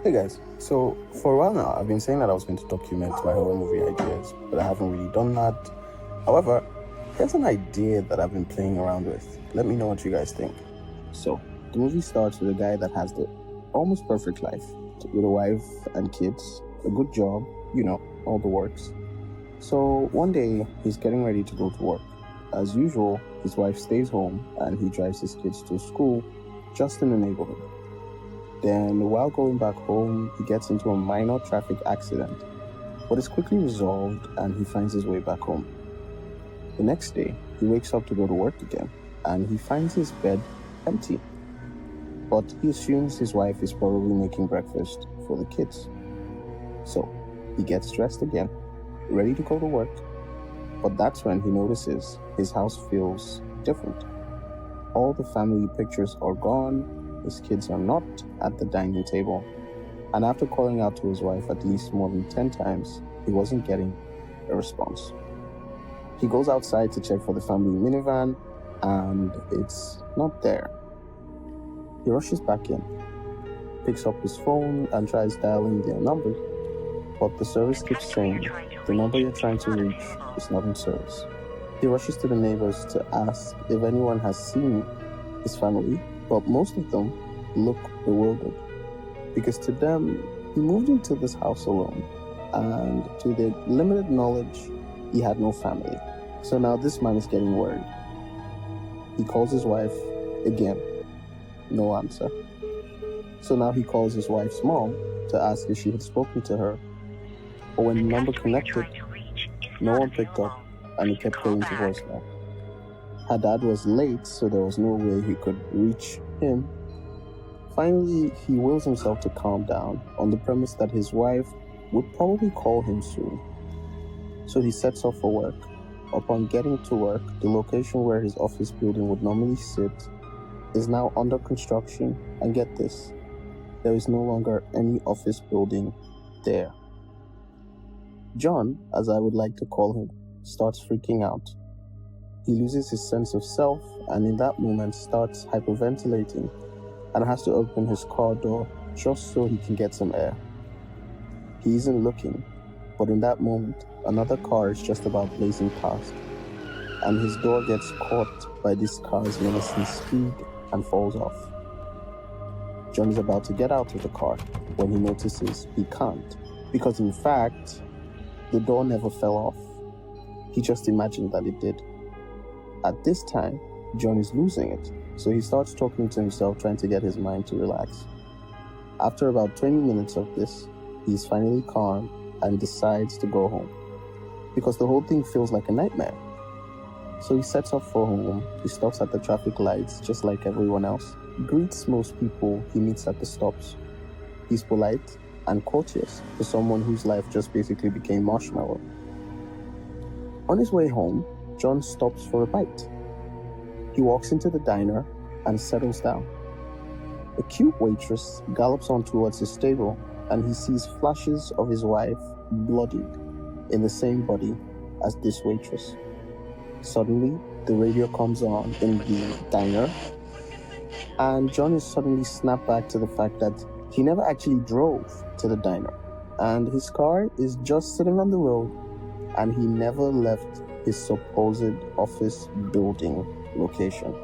Hey guys, so for a while now, I've been saying that I was going to document my horror movie ideas, but I haven't really done that. However, here's an idea that I've been playing around with. Let me know what you guys think. So, the movie starts with a guy that has the almost perfect life, with a wife and kids, a good job, all the works. So, one day, he's getting ready to go to work. As usual, his wife stays home and he drives his kids to school just in the neighborhood. Then, while going back home, he gets into a minor traffic accident, but is quickly resolved and he finds his way back home. The next day, he wakes up to go to work again, and he finds his bed empty. But he assumes his wife is probably making breakfast for the kids. So, he gets dressed again, ready to go to work, but that's when he notices his house feels different. All the family pictures are gone, his kids are not at the dining table, and after calling out to his wife at least more than 10 times, he wasn't getting a response. He goes outside to check for the family minivan, and it's not there. He rushes back in, picks up his phone, and tries dialing their numbers, but the service keeps saying, the number you're trying to reach is not in service. He rushes to the neighbors to ask if anyone has seen his family, but most of them look bewildered, because to them, he moved into this house alone, and to their limited knowledge, he had no family. So now this man is getting worried. He calls his wife again, no answer. So now he calls his wife's mom to ask if she had spoken to her, but when the number connected, no one picked up, and he kept going to voicemail. Her dad was late, so there was no way he could reach him. Finally, he wills himself to calm down on the premise that his wife would probably call him soon. So he sets off for work. Upon getting to work, the location where his office building would normally sit is now under construction, and get this, there is no longer any office building there. John, as I would like to call him, starts freaking out. He loses his sense of self, and in that moment starts hyperventilating and has to open his car door just so he can get some air. He isn't looking, but in that moment, another car is just about blazing past, and his door gets caught by this car's menacing speed and falls off. John is about to get out of the car when he notices he can't, because in fact, the door never fell off. He just imagined that it did. At this time, John is losing it, so he starts talking to himself, trying to get his mind to relax. After about 20 minutes of this, he is finally calm and decides to go home, because the whole thing feels like a nightmare. So he sets off for home. He stops at the traffic lights just like everyone else, greets most people he meets at the stops. He's polite and courteous for someone whose life just basically became marshmallow. On his way home, John stops for a bite. He walks into the diner and settles down. A cute waitress gallops on towards his table, and he sees flashes of his wife bloodied in the same body as this waitress. Suddenly, the radio comes on in the diner, and John is suddenly snapped back to the fact that he never actually drove to the diner, and his car is just sitting on the road, and he never left his supposed office building location.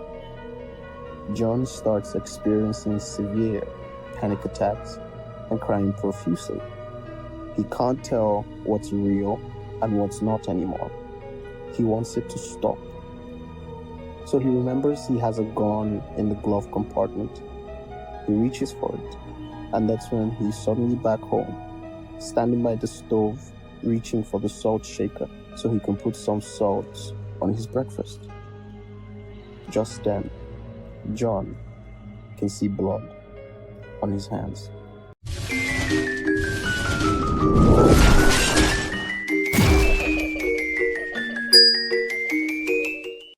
John starts experiencing severe panic attacks and crying profusely. He can't tell what's real and what's not anymore. He wants it to stop. So he remembers he has a gun in the glove compartment. He reaches for it, and that's when he's suddenly back home, standing by the stove, reaching for the salt shaker so he can put some salt on his breakfast. Just then, John can see blood on his hands.